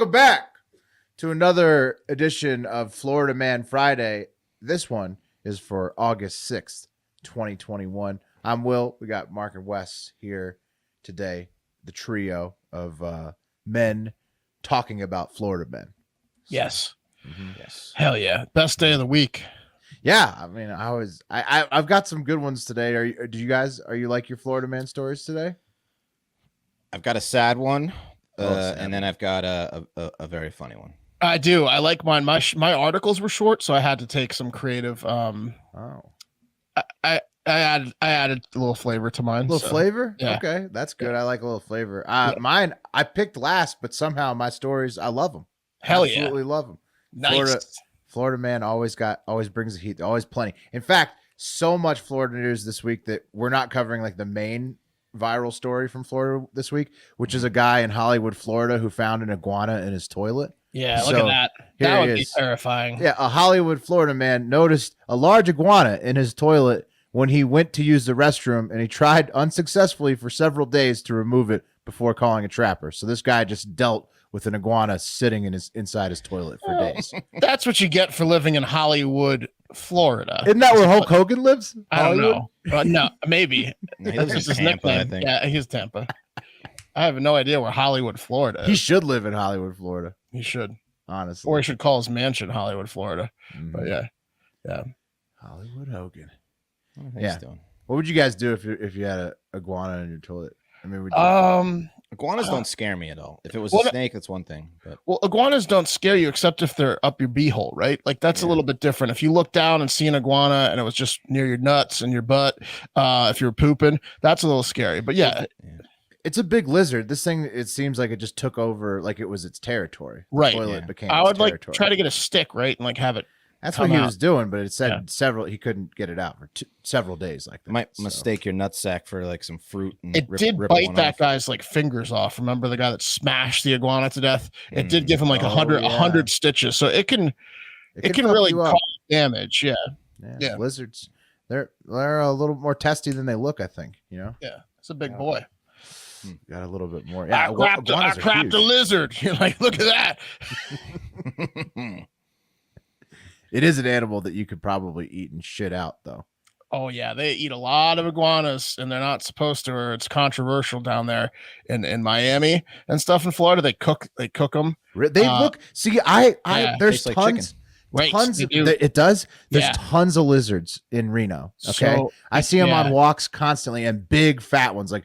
welcome back to another edition of Florida Man Friday. This one is for August 6th, 2021. I'm Will. We got Mark and Wes here today, the trio of men talking about Florida men. Yes. Yes. Hell yeah. Best day of the week. Yeah, I mean, I've got some good ones today. Are you like your Florida man stories today? I've got a sad one, sad and then I've got a very funny one. I do. I like mine. My articles were short, so I had to take some creative. I added a little flavor to mine. A little flavor? Yeah. Okay, that's good. I like a little flavor. Mine, I picked last, but somehow my stories, I love them. Hell yeah. Absolutely love them. Nice. Florida man always brings the heat. Always plenty. In fact, so much Florida news this week that we're not covering like the main viral story from Florida this week, which is a guy in Hollywood, Florida, who found an iguana in his toilet. Yeah, look at that. That would be terrifying. Yeah, a Hollywood, Florida man noticed a large iguana in his toilet when he went to use the restroom, and he tried unsuccessfully for several days to remove it before calling a trapper. So this guy just dealt with an iguana sitting inside his toilet for days. That's what you get for living in Hollywood, Florida. Isn't that where Hulk Hogan lives? I don't know. No, maybe. He lives in Tampa, I think. Yeah, he's Tampa. I have no idea where Hollywood, Florida is. He should live in Hollywood, Florida. He should. Honestly. Or he should call his mansion Hollywood, Florida. Mm-hmm. But yeah. Hollywood Hogan. Yeah. What would you guys do if you had a iguana in your toilet? I mean, iguanas don't scare me at all. If it was a snake, that's one thing. But iguanas don't scare you except if they're up your beehole, right? Like that's a little bit different. If you look down and see an iguana and it was just near your nuts and your butt, if you're pooping, that's a little scary. But yeah. It's a big lizard. This thing, it seems like it just took over, like it was its territory. Right. Toilet became I would territory. Try to get a stick, right, and like have it. That's what he was doing, but it said he couldn't get it out for several days like that. Might mistake your nutsack for like some fruit. And it did bite that guy's like fingers off. Remember the guy that smashed the iguana to death? It did give him like 100 stitches. So it can really cause damage. Yeah. Lizards, they're a little more testy than they look, I think. Yeah, it's a big boy. Got a little bit more. Yeah, I crapped a lizard. You're like, look at that. It is an animal that you could probably eat and shit out, though. Oh yeah, they eat a lot of iguanas, and they're not supposed to, or it's controversial down there in Miami and stuff in Florida. They cook them. They look. See, there's tons. Right, tons of, it does. There's tons of lizards in Reno. Okay, so, I see them on walks constantly, and big fat ones, like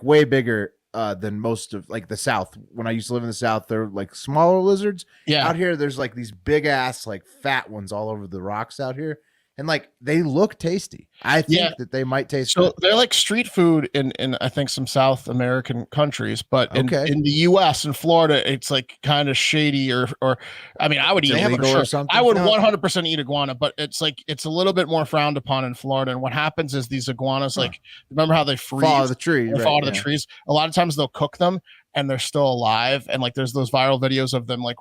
way bigger than most of like the South. When I used to live in the South, they're like smaller lizards. Yeah, out here there's like these big ass like fat ones all over the rocks out here, and like they look tasty. I think that they might taste good. They're like street food in I think some South American countries, but in the US and Florida it's like kind of shady or I mean I would eat it for sure. I would 100% eat iguana, but it's a little bit more frowned upon in Florida. And what happens is these iguanas like remember how they freeze, fall out of the tree, fall out of the trees. A lot of times they'll cook them and they're still alive, and like there's those viral videos of them like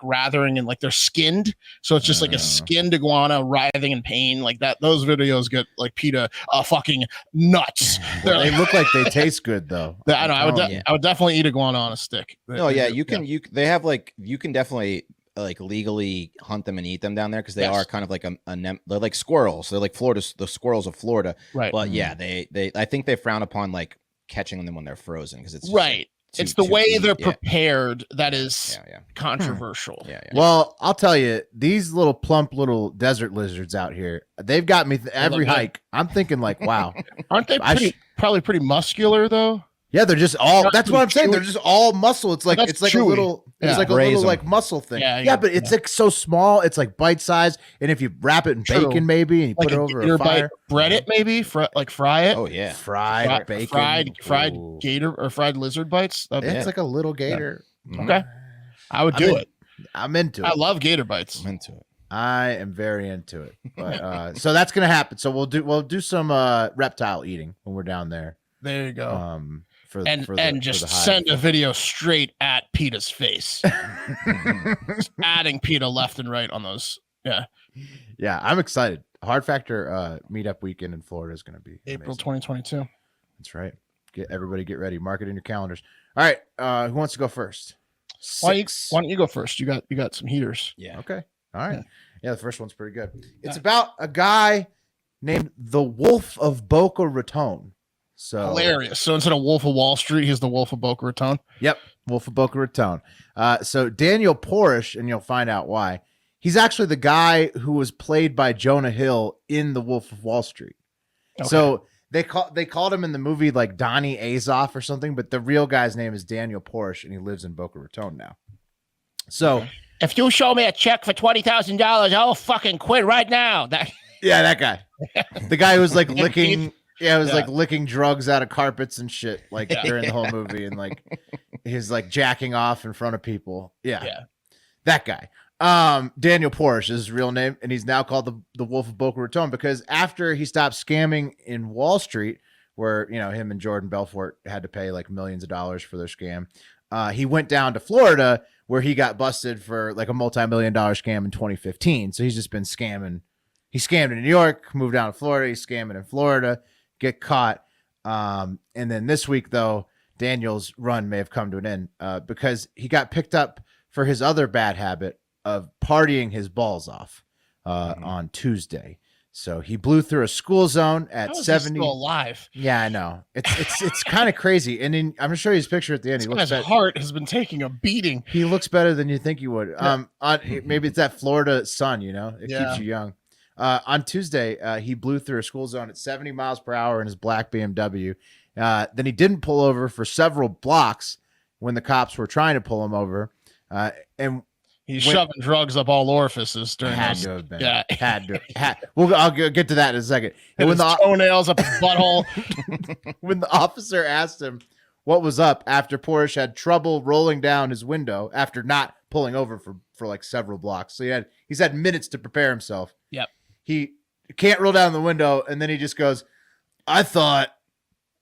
wrathering and like they're skinned, so it's just like a skinned iguana writhing in pain like that. Those videos get like PETA fucking nuts. They look like they taste good though. I know. I would definitely eat iguana on a stick. Oh yeah, you can you can definitely like legally hunt them and eat them down there because they are kind of like they're like squirrels. They're like the squirrels of Florida. Right. But they I think they frown upon like catching them when they're frozen because it's right. It's the way they're prepared that is controversial. Well, I'll tell you, these little plump little desert lizards out here, they've got me every hike. I'm thinking like, wow. Aren't they probably pretty muscular though? Yeah, they're just all. That's what I'm saying. They're just all muscle. It's like a little. It's like a little like muscle thing. Yeah, but it's like so small. It's like bite size. And if you wrap it in bacon, maybe, and you put it over a fire, bread it, maybe, like fry it. Oh yeah, fried bacon, fried gator or fried lizard bites. It's like a little gator. Okay, I would do it. I'm into it. I love gator bites. I'm into it. I am very into it. But so that's gonna happen. So we'll do some reptile eating when we're down there. There you go. Just send a video straight at PETA's face. Just adding PETA left and right on those. Yeah, I'm excited. Hard Factor meetup weekend in Florida is going to be April amazing. 2022. That's right. Everybody get ready. Mark it in your calendars. All right. Who wants to go first? 6. Why don't you go first? You got some heaters. Yeah. Okay. All right. Yeah, the first one's pretty good. It's about a guy named the Wolf of Boca Raton. So hilarious. So instead of Wolf of Wall Street, he's the Wolf of Boca Raton. Yep, Wolf of Boca Raton. So Daniel Porish, and you'll find out why. He's actually the guy who was played by Jonah Hill in The Wolf of Wall Street. Okay. So they called him in the movie like Donnie Azoff or something, but the real guy's name is Daniel Porish, and he lives in Boca Raton now. So if you show me a check for $20,000, I'll fucking quit right now. That guy, the guy who was like licking. Yeah, it was like licking drugs out of carpets and shit, like during the whole movie, and like he's like jacking off in front of people. Yeah, that guy. Daniel Porish is his real name, and he's now called the Wolf of Boca Raton because after he stopped scamming in Wall Street, where him and Jordan Belfort had to pay like millions of dollars for their scam, he went down to Florida where he got busted for like a multi-million-dollar scam in 2015. So he's just been scamming. He scammed in New York, moved down to Florida. He's scamming in Florida. Get caught. And then this week, though, Daniel's run may have come to an end because he got picked up for his other bad habit of partying his balls off on Tuesday. So he blew through a school zone at 70. Still alive. Yeah, I know. It's kind of crazy. And I'm going to show you his picture at the end. His heart has been taking a beating. He looks better than you think he would. Maybe it's that Florida sun, it keeps you young. On Tuesday, he blew through a school zone at 70 miles per hour in his black BMW. Then he didn't pull over for several blocks when the cops were trying to pull him over. And he's shoving drugs up all orifices during had those. To have been. Yeah. I'll get to that in a second. And when the toenails up his butthole. When the officer asked him what was up after Porsche had trouble rolling down his window after not pulling over for like several blocks. So he's had minutes to prepare himself. Yep. He can't roll down the window, and then he just goes, "I thought,"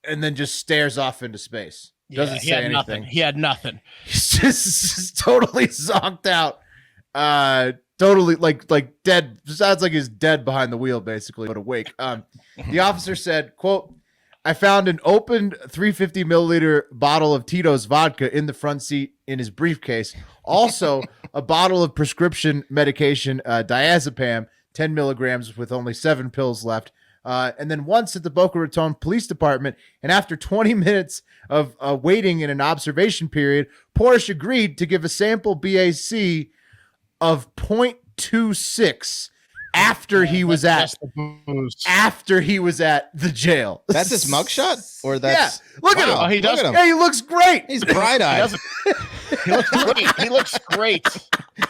and then just stares off into space. Doesn't say anything. Nothing. He had nothing. He's just totally zonked out. Totally like dead. Sounds like he's dead behind the wheel, basically, but awake. The officer said, quote, "I found an opened 350 milliliter bottle of Tito's vodka in the front seat in his briefcase. Also, a bottle of prescription medication, diazepam, 10 milligrams with only 7 pills left. And then once at the Boca Raton Police Department, and after 20 minutes of waiting in an observation period, Porsche agreed to give a sample BAC of 0.26 after he was at the jail." That's his mugshot, or that's look at him. Oh, he does. Look at him. Yeah, he looks great. He's bright-eyed. He looks great. He looks great.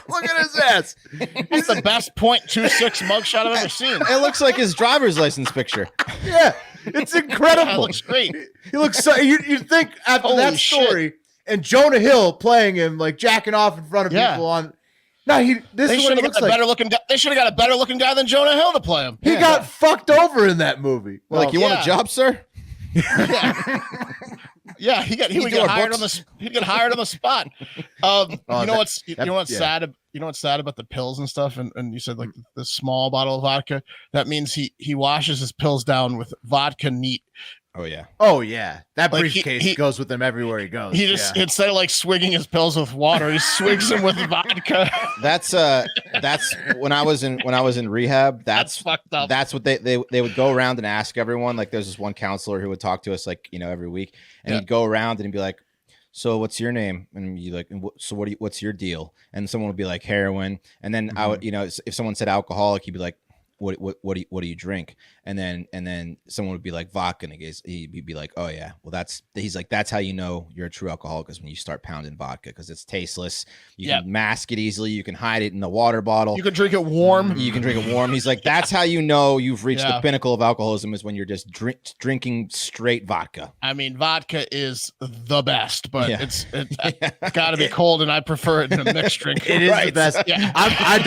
Look at his ass. He's the best 0.26 mugshot I've ever seen. It looks like his driver's license picture. Yeah, it's incredible. Yeah, it looks great. He looks so. You'd think after Holy that story and Jonah Hill playing him like jacking off in front of people on. No, this is what it looks like. They should have got a better looking guy than Jonah Hill to play him. He got fucked over in that movie. Well, like, you want a job, sir? Yeah, he would get hired he'd get hired on the spot. You know what's sad about the pills and stuff, and you said like the small bottle of vodka. That means he washes his pills down with vodka neat. Oh yeah. That briefcase goes with him everywhere he goes. He just instead of like swigging his pills with water, he swigs them with vodka. That's when I was in rehab. That's fucked up. That's what they would go around and ask everyone. Like there's this one counselor who would talk to us like every week, and he'd go around and he'd be like, "So what's your name?" And you like, "So what's your deal?" And someone would be like heroin, and then I would if someone said alcoholic, he'd be like, what do you drink? And then someone would be like vodka, and he'd be like, "Oh yeah, well that's how you know you're a true alcoholic is when you start pounding vodka because it's tasteless. You can mask it easily. You can hide it in the water bottle. You can drink it warm. He's like, that's how you know you've reached the pinnacle of alcoholism is when you're just drinking straight vodka. I mean, vodka is the best, but it's got to be cold, and I prefer it in a mixed drink. It is the best. Yeah. I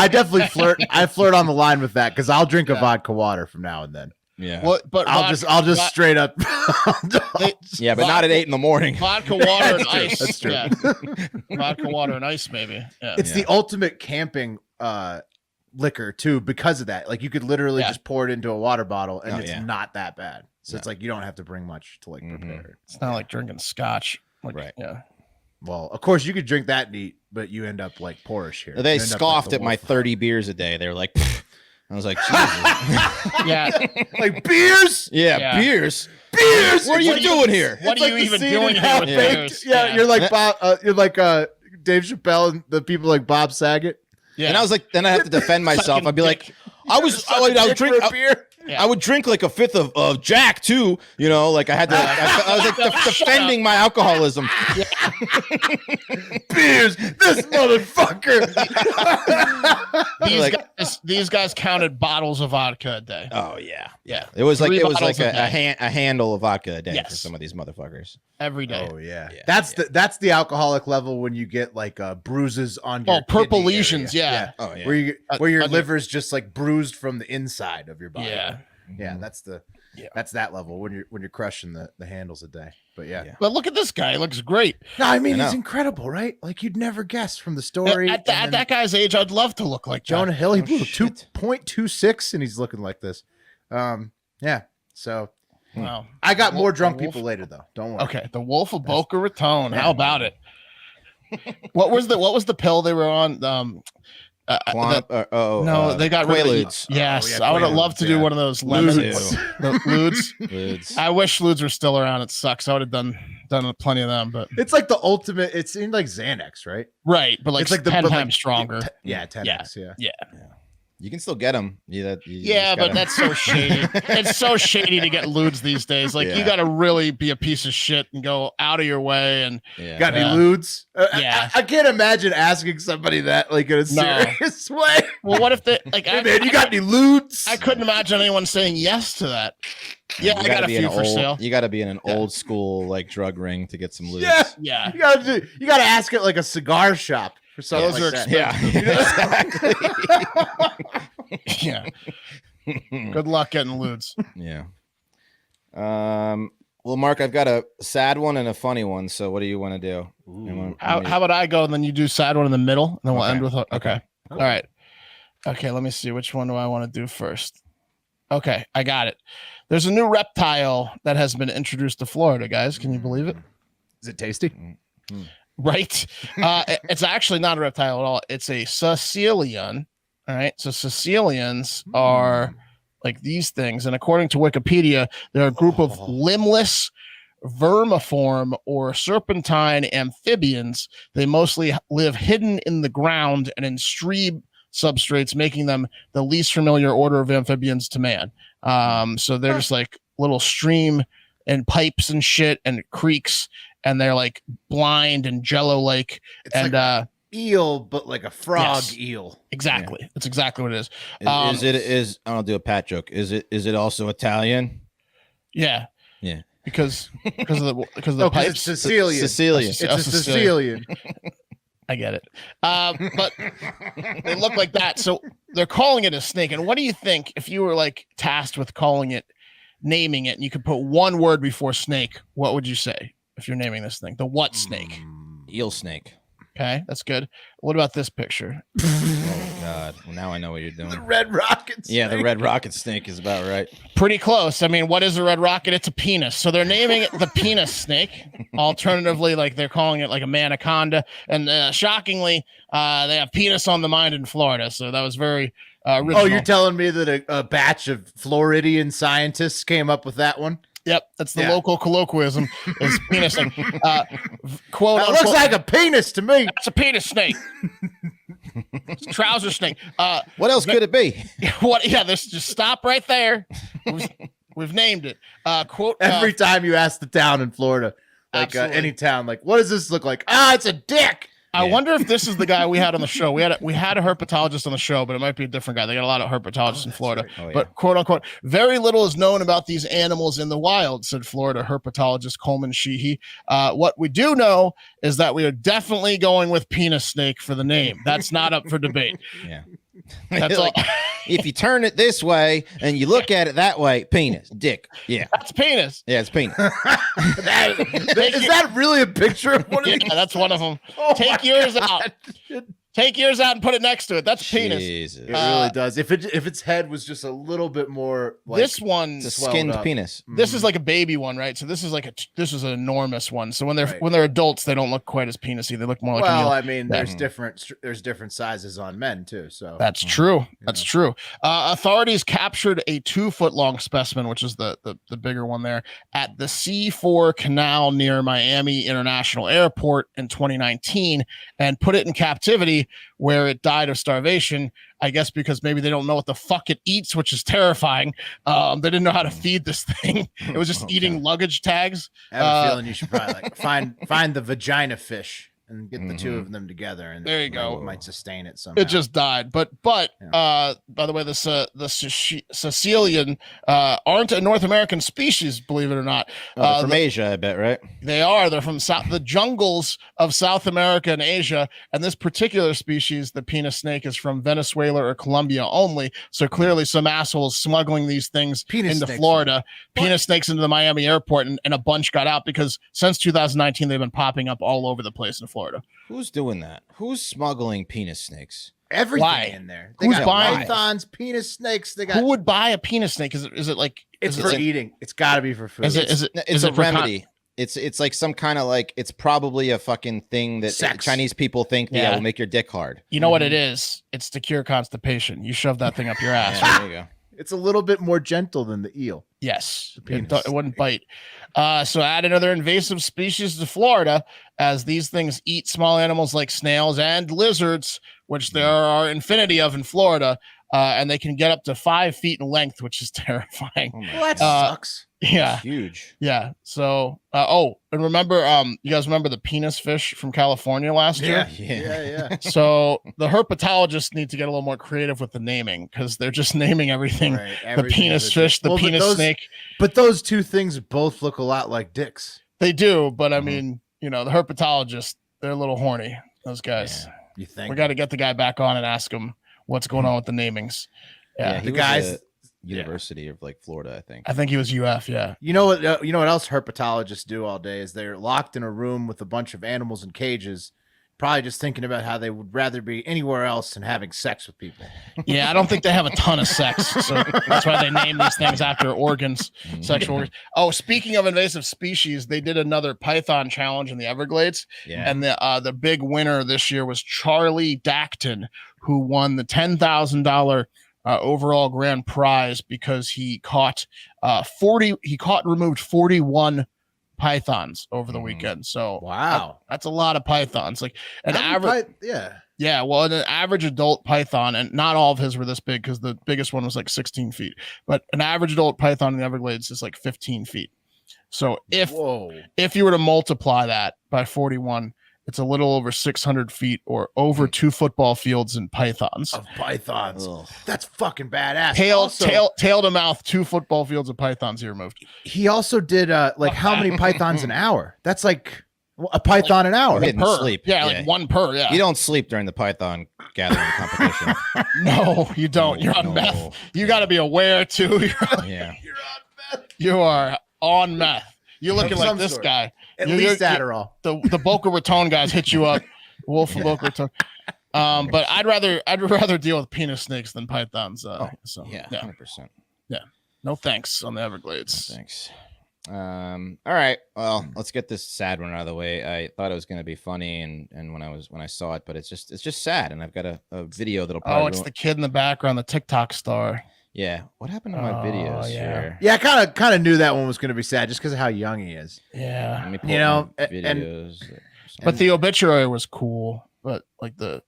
definitely flirt. I flirt on the line with that because I'll drink a vodka water from now and then. Yeah. Well, but I'll just straight up. But not at 8 a.m. Vodka, water, and ice. That's true. Yeah. Vodka, water, and ice, maybe. Yeah. It's the ultimate camping liquor too because of that. Like you could literally just pour it into a water bottle and it's not that bad. So it's like you don't have to bring much to like prepare it. It's not like drinking scotch. Like, right. Yeah. Well, of course you could drink that neat, but you end up like poorish here. They scoffed at my 30 beers a day. They were like, pfft. I was like, Jesus. Yeah. Like beers? Yeah, beers. Beers. What are you doing here? What are you even doing here with beers? Yeah, you're like Bob, you're like Dave Chappelle and the people like Bob Saget. Yeah. And I was like, then I have to defend myself. I'd be like, I would drink like a fifth of Jack too. You know, like I had to. I was like defending my alcoholism. Beers, this motherfucker. These guys counted bottles of vodka a day. Oh yeah. It was like a handle of vodka a day for some of these motherfuckers. Every day. Oh yeah. That's the alcoholic level when you get like bruises on your purple kidney lesions. area. Yeah. Oh yeah. Where your liver's just like bruised from the inside of your body. Yeah. Yeah, that's that level when you're crushing the handles a day. But yeah. But look at this guy; he looks great. No, I mean he's incredible, right? Like you'd never guess from the story. At that guy's age, I'd love to look like Jonah Hill. He blew 2.26, and he's looking like this. Yeah. So, wow. I got more drunk people later, though. Don't worry. Okay, the Wolf of Boca Raton. How about it? What was the pill they were on? They got Quaaludes. Yes, I would have loved to do one of those lemon Ludes. I wish Ludes were still around. It sucks. I would have done plenty of them, but it's like the ultimate. It's in like Xanax, right? Right, but like it's like 10 times stronger. 10x. Yeah. You can still get them. But that's so shady. It's so shady to get Ludes these days. Like you got to really be a piece of shit and go out of your way. And got any Ludes? I can't imagine asking somebody that like in a serious way. Well, what if they like? Hey, man, you got any Ludes? I couldn't imagine anyone saying yes to that. Yeah, I got a few for sale. You got to be in an old school like drug ring to get some Ludes. Yeah. You got to ask it like a cigar shop. For something those like are that. Exactly. Yeah. Good luck getting Ludes. Yeah. Well, Mark, I've got a sad one and a funny one. So, what do you want to do? How about I go and then you do sad one in the middle, and then we'll end with okay. All right. Okay. Let me see. Which one do I want to do first? Okay, I got it. There's a new reptile that has been introduced to Florida, guys. Can you believe it? Is it tasty? Mm-hmm. Right. It's actually not a reptile at all. It's a caecilian. All right. So caecilians are like these things. And according to Wikipedia, they're a group of limbless vermiform or serpentine amphibians. They mostly live hidden in the ground and in stream substrates, making them the least familiar order of amphibians to man. So they're just like little stream and pipes and shit and creeks. And they're like blind and jello-like, and like eel, but like a frog eel. Exactly, that's exactly what it is. I'll do a Pat joke. Is it also Italian? Yeah. Because of the pipes. It's Sicilian. It's a Sicilian. I get it. But they look like that, so they're calling it a snake. And what do you think if you were like tasked with naming it, and you could put one word before snake? What would you say? If you're naming this thing, the what snake? Eel snake. Okay, that's good. What about this picture? Oh God! Well, now I know what you're doing. The red rocket snake. Yeah, the red rocket snake is about right. Pretty close. I mean, what is a red rocket? It's a penis. So they're naming it the penis snake. Alternatively, like they're calling it like a manaconda. And shockingly, they have penis on the mind in Florida. So that was very original. Oh, you're telling me that a batch of Floridian scientists came up with that one? Yep, that's the local colloquialism. Is penis snake. Quote. It looks like a penis to me. That's a penis snake. It's a trouser snake. What else could it be? What? Yeah, this just stop right there. We've named it. Quote. Every time you ask the town in Florida, like any town, like, what does this look like? It's a dick. I wonder if this is the guy we had on the show. We had a herpetologist on the show, but it might be a different guy. They got a lot of herpetologists in Florida. Right. But quote unquote, very little is known about these animals in the wild, said Florida herpetologist Coleman Sheehy. What we do know is that we are definitely going with penis snake for the name. That's not up for debate. Yeah. That's like, all. If you turn it this way and you look at it that way, penis, dick. Yeah. That's penis. Yeah, it's penis. Is that really a picture of one of these? Yeah, that's one of them. Take yours out. Take yours out and put it next to it. That's a penis. Jesus. It really does. If its head was just a little bit more like this one's a skinned penis. This is like a baby one, right? So this is an enormous one. So when they're adults, they don't look quite as penisy. They look more like I mean, there's different sizes on men too. So that's true. That's true. Authorities captured a 2-foot long specimen, which is the bigger one there, at the C4 Canal near Miami International Airport in 2019, and put it in captivity, where it died of starvation, I guess because maybe they don't know what the fuck it eats, which is terrifying. They didn't know how to feed this thing. It was just eating luggage tags. I have a feeling you should probably like find the vagina fish and get the two of them together, and there you go. It might sustain it somehow. It just died. But by the way, the Sicilian aren't a North American species, believe it or not. From Asia, I bet, right? They are. They're from the jungles of South America and Asia. And this particular species, the penis snake, is from Venezuela or Colombia only. So clearly some assholes smuggling these things into Florida, penis snakes into the Miami airport, and a bunch got out because since 2019, they've been popping up all over the place in Florida. Who's doing that? Who's smuggling penis snakes? Everything in there. They got pythons, penis snakes. They got. Who would buy a penis snake? Is it like it's for eating? It's got to be for food. It's a remedy. It's like some kind of like it's probably a fucking thing that Chinese people think will make your dick hard. You know what it is? It's to cure constipation. You shove that thing up your ass. There you go. It's a little bit more gentle than the eel. Yes, it wouldn't bite. So add another invasive species to Florida, as these things eat small animals like snails and lizards, which there are infinity of in Florida, and they can get up to 5 feet in length, which is terrifying. Well, that sucks. Yeah, it's huge. Yeah. So, and remember, you guys remember the penis fish from California last year? Yeah. So the herpetologists need to get a little more creative with the naming, because they're just naming everything. The penis fish, the penis snake. But those two things both look a lot like dicks. They do, but I mean, the herpetologists, they're a little horny. Those guys. Yeah, you think we got to get the guy back on and ask him what's going on with the namings. Yeah, the guys. University of like Florida, I think he was UF. Yeah. You know what else herpetologists do all day is they're locked in a room with a bunch of animals in cages, probably just thinking about how they would rather be anywhere else than having sex with people. Yeah, I don't think they have a ton of sex, so that's why they name these things after organs, sexual organs. Oh, speaking of invasive species, they did another python challenge in the Everglades, and the big winner this year was Charlie Dacton, who won the $10,000 overall grand prize because he caught and removed 41 pythons over the weekend. So wow, that's a lot of pythons. Like an average, well, an average adult python, and not all of his were this big because the biggest one was like 16 feet, but an average adult python in the Everglades is like 15 feet. So if you were to multiply that by 41, it's a little over 600 feet, or over 2 football fields in pythons. Of pythons. Ugh. That's fucking badass. Tail to mouth, 2 football fields of pythons he removed. He also did how many pythons an hour? That's like a python an hour. Per. Sleep. Yeah, like one per. Yeah. You don't sleep during the python gathering competition. No, you don't. You're on meth. You got to be aware too. You're on meth. You are on meth. You're looking like this guy. At least Adderall. The Boca Raton guys hit you up. Wolf of Boca Raton. But I'd rather deal with penis snakes than pythons. 100%. Yeah. No thanks on the Everglades. No thanks. All right. Well, let's get this sad one out of the way. I thought it was going to be funny, and when I saw it, but it's just sad. And I've got a video that'll probably. Oh, it's the kid in the background, the TikTok star. Yeah. What happened to my videos here? Yeah, I kind of knew that one was going to be sad just because of how young he is. Yeah. Let me pull videos. But the obituary was cool. But like the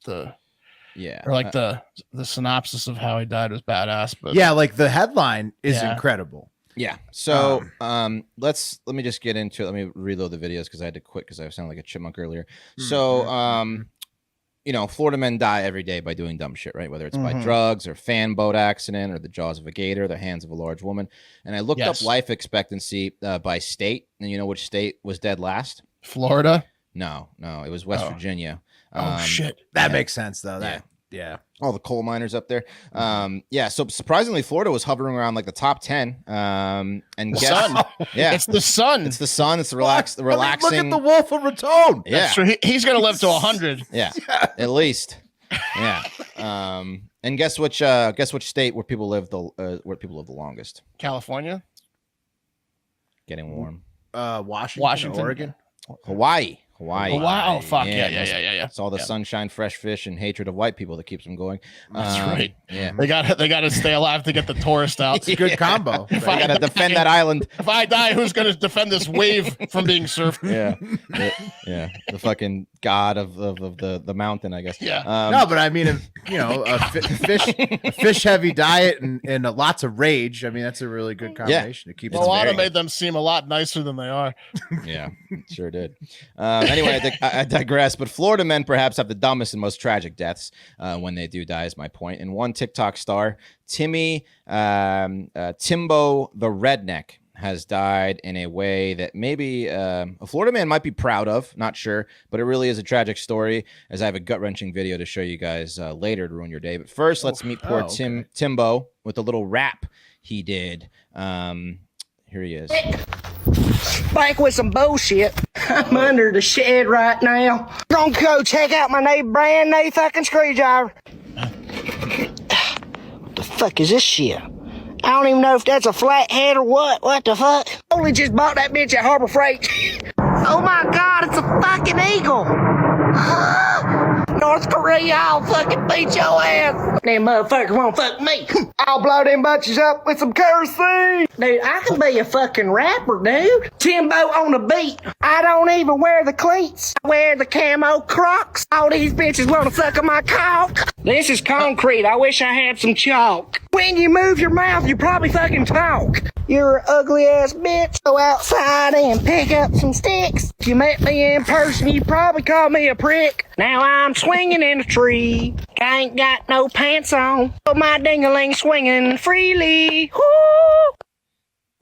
synopsis of how he died was badass. But yeah, like the headline is incredible. Yeah. So let me just get into it. Let me reload the videos because I had to quit because I sounded like a chipmunk earlier. So Florida men die every day by doing dumb shit, right? Whether it's by drugs or fan boat accident or the jaws of a gator, the hands of a large woman. And I looked up life expectancy by state. And you know which state was dead last? Florida? No, it was West Virginia. Shit. That makes sense, though. Yeah. All the coal miners up there. So surprisingly, Florida was hovering around like the top 10. And the sun. Yeah. It's the sun. It's the sun. It's the relaxing. Look at the Wolf of Raton. Yeah. He's going to live to 100. Yeah. At least. Yeah. And guess which state where people live the longest? California. Getting warm. Washington. Oregon. Hawaii. Oh, fuck. Yeah. It's all the sunshine, fresh fish, and hatred of white people that keeps them going. That's right. Yeah. They got to stay alive to get the tourist out. It's a good combo. If I got to defend that island. If I die, who's going to defend this wave from being surfed? Yeah. The fucking god of the mountain, I guess. Yeah. No, but I mean, a fish heavy diet and lots of rage. I mean, that's a really good combination. It keeps. Moana made them seem a lot nicer than they are. Yeah, sure did. Anyway, I digress. But Florida men perhaps have the dumbest and most tragic deaths when they do die, is my point. And one TikTok star, Timbo the Redneck, has died in a way that maybe a Florida man might be proud of. Not sure, but it really is a tragic story, as I have a gut-wrenching video to show you guys later to ruin your day. But first, let's meet poor Timbo with a little rap he did. Here he is. Back with some bullshit. I'm under the shed right now. Gonna go check out my new brand new fucking screwdriver. What the fuck is this shit? I don't even know if that's a flathead or what. What the fuck? Only just bought that bitch at Harbor Freight. Oh my god, it's a fucking eagle. North Korea, I'll fucking beat your ass. Them motherfuckers won't fuck me. I'll blow them bunches up with some kerosene. Dude, I can be a fucking rapper, dude. Timbo on the beat. I don't even wear the cleats. I wear the camo Crocs. All these bitches wanna suck on my cock. This is concrete. I wish I had some chalk. When you move your mouth, you probably fucking talk. You're an ugly ass bitch. Go outside and pick up some sticks. If you met me in person, you'd probably call me a prick. Now I'm swinging in a tree. I ain't got no pants on. But my ding-a-ling swinging freely. Woo!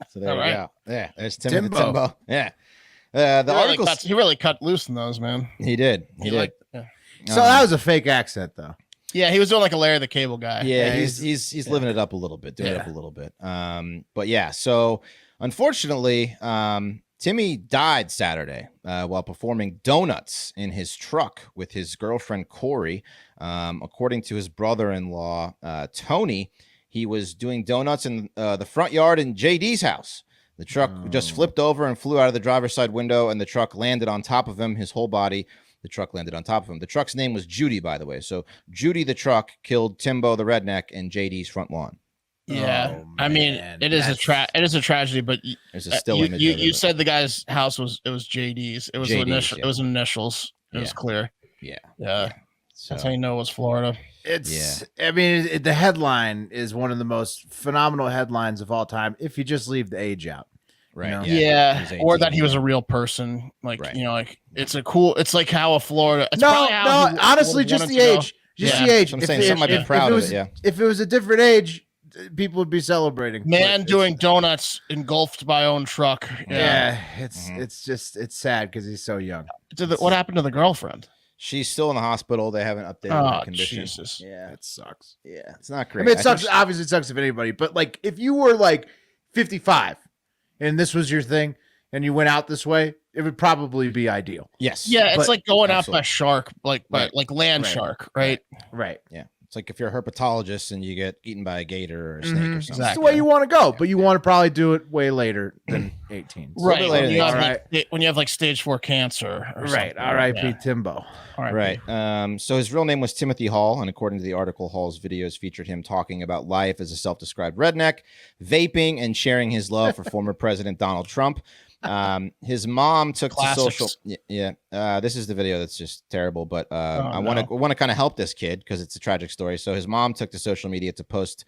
So there we go. Yeah, there's Timbo. Yeah. The article. He really cut loose in those, man. He did. He did. So that was a fake accent, though. Yeah, he was doing like a Larry the Cable Guy. Yeah, he's living it up a little bit, doing it up a little bit. But yeah, so unfortunately, Timmy died Saturday while performing donuts in his truck with his girlfriend Corey. According to his brother-in-law Tony, he was doing donuts in the front yard in JD's house. The truck just flipped over and flew out of the driver's side window, and the truck landed on top of him. His whole body. The truck landed on top of him. The truck's name was Judy, by the way. So Judy the truck killed Timbo the Redneck in JD's front lawn. Yeah, I mean, it is a tragedy, but there's a still image. You said the guy's house was JD's. It was JD's, It was initials. It was clear. Yeah. So, that's how you know it was Florida. I mean, the headline is one of the most phenomenal headlines of all time. If you just leave the age out. Right. You know? Yeah. Or that he was a real person. Like, like it's like how a Florida. It's honestly, just the age. Just the age. I'm saying somebody be proud of it. Yeah. If it was a different age, people would be celebrating. Man doing donuts engulfed by own truck. Yeah. It's sad because he's so young. What happened to the girlfriend? She's still in the hospital. They haven't updated her condition. Jesus. Yeah, it sucks. Yeah, it's not great. I mean, it sucks. Obviously, it sucks if anybody. But like, if you were like 55. And this was your thing, and you went out this way, it would probably be ideal. Yes. Yeah, it's like going out by shark, like land shark, right? Right. Yeah. It's like if you're a herpetologist and you get eaten by a gator or a snake or something. Exactly. That's the way you want to go, but you want to probably do it way later than 18. Right. When you have like stage 4 cancer. Or right. R.I.P. Timbo. Right. So his real name was Timothy Hall, and according to the article, Hall's videos featured him talking about life as a self-described redneck, vaping, and sharing his love for former President Donald Trump. His mom took to social. This is the video that's just terrible, but I want to kind of help this kid because it's a tragic story. So his mom took to social media to post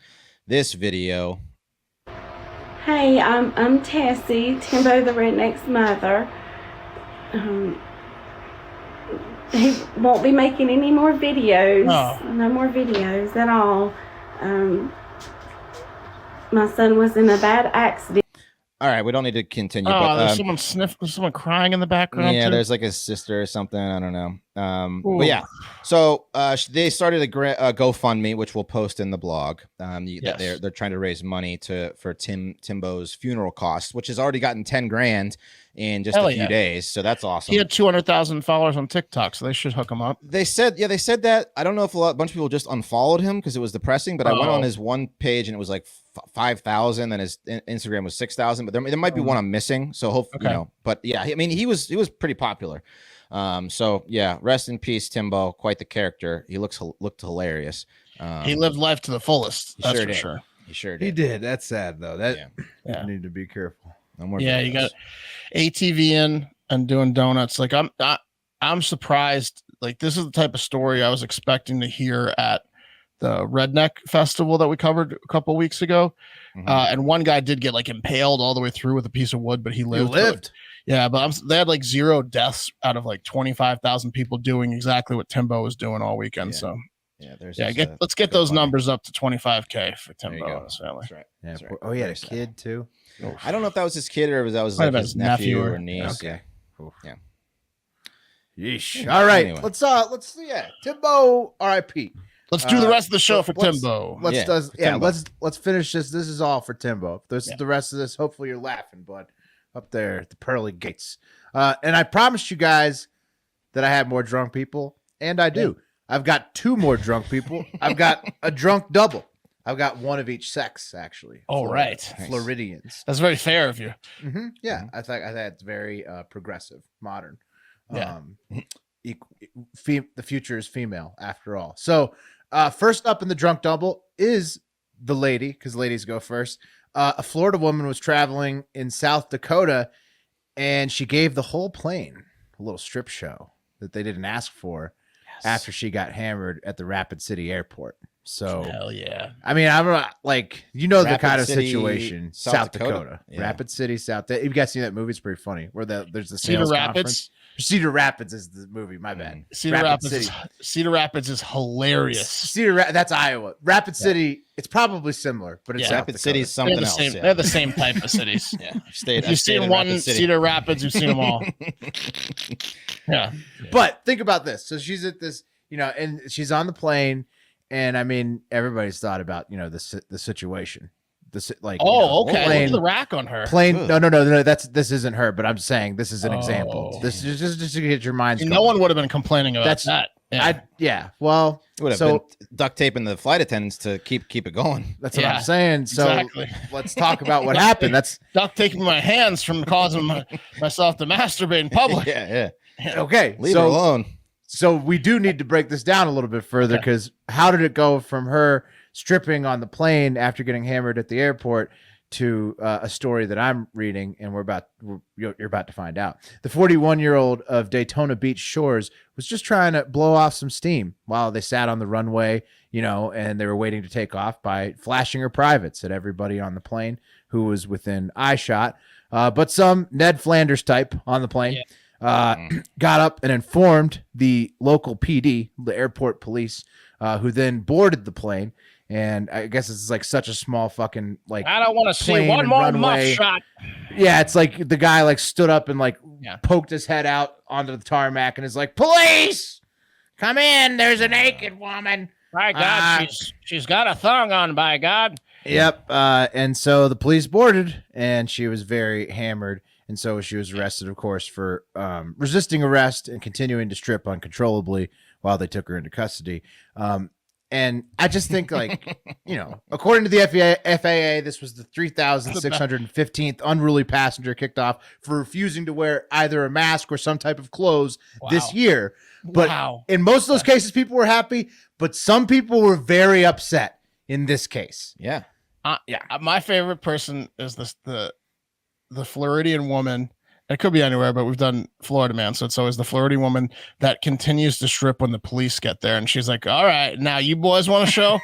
this video. Hey, I'm Tessie, Timbo the Redneck's mother. He won't be making any more videos. No more videos at all. My son was in a bad accident. All right, we don't need to continue. Oh, but, there's someone there's someone crying in the background. Yeah, too? there's like a sister or something. I don't know. But yeah, so they started a GoFundMe, which we'll post in the blog. They're trying to raise money for Timbo's funeral costs, which has already gotten 10 grand in just a few days. So that's awesome. He had 200,000 followers on TikTok, so they should hook him up. They said that. I don't know if a bunch of people just unfollowed him because it was depressing, but I went on his one page and it was like 5,000, and his Instagram was 6,000. But there might be one I'm missing. So hopefully, But yeah, I mean, he was pretty popular. So yeah, rest in peace, Timbo. Quite the character. He looked hilarious. He lived life to the fullest. That's sure for did. sure. He sure did. He did. That's sad though. You need to be careful. No more. Yeah, videos. you got ATV in and doing donuts. Like I'm surprised. Like this is the type of story I was expecting to hear at the Redneck Festival that we covered a couple of weeks ago. And one guy did get like impaled all the way through with a piece of wood, but he lived. Yeah, but they had like 0 deaths out of like 25,000 people doing exactly what Timbo was doing all weekend. Yeah. So let's get those numbers up to 25K for Timbo and his family. That's right. Yeah. That's right. Oh, he had a kid too. I don't know if that was his kid or that was like his nephew or niece. Okay. Yeah. Yeesh. All right. Anyway. Let's Timbo, R.I.P. Let's do the rest of the show for Timbo. Let's finish this. This is all for Timbo. This is the rest of this. Hopefully you're laughing, bud. Up there at the pearly gates. And I promised you guys that I had more drunk people, and I do. I've got 2 more drunk people. I've got a drunk double. I've got one of each sex, actually. Right. Floridians. That's very fair of you. Mm-hmm. Yeah, I think it's very progressive, modern. Yeah. The future is female, after all. So, first up in the drunk double is the lady, because ladies go first. A Florida woman was traveling in South Dakota, and she gave the whole plane a little strip show that they didn't ask for after she got hammered at the Rapid City Airport. So, hell yeah. I mean, I'm like, the kind of City, situation. South Dakota. Yeah. Rapid City, South. You guys seen that movie? It's pretty funny. Where there's the Cedar sales Rapids. Conference. Cedar Rapids is the movie. My bad. Cedar Rapids is hilarious. That's Iowa. Rapid City. It's probably similar, but it's Rapid City is something else. They're the same type of cities. You've seen one Cedar Rapids, you've seen them all. Yeah. But think about this. So she's at this, and she's on the plane, and I mean, everybody's thought about the situation. Okay. Plane, the rack on her. Plane. No. This isn't her, but I'm saying this is an example. This is just to get your minds. No one would have been complaining about that. Well, it would have been duct taping the flight attendants to keep it going. That's what I'm saying. So exactly. Let's talk about what happened. That's duct taping my hands from causing myself to masturbate in public. Yeah. Okay. Leave her alone. So we do need to break this down a little bit further, because how did it go from her stripping on the plane after getting hammered at the airport to a story that I'm reading, and you're about to find out. The 41-year-old of Daytona Beach Shores was just trying to blow off some steam while they sat on the runway, and they were waiting to take off by flashing her privates at everybody on the plane who was within eye shot. But some Ned Flanders type on the plane got up and informed the local PD, the airport police, who then boarded the plane. And I guess it's like such a small fucking I don't want to see one more muff shot. Yeah, it's like the guy stood up and poked his head out onto the tarmac and is like, "Police, come in! There's a naked woman." By God, she's got a thong on. By God. Yep. And so the police boarded, and she was very hammered, and so she was arrested, of course, for resisting arrest and continuing to strip uncontrollably while they took her into custody. And I just think, according to the FAA, this was the 3,615th unruly passenger kicked off for refusing to wear either a mask or some type of clothes this year. But in most of those cases, people were happy, but some people were very upset in this case. Yeah. My favorite person is the Floridian woman. It could be anywhere, but we've done Florida man, so it's always the Floridian woman that continues to strip when the police get there, and she's like, "All right, now you boys want to show?"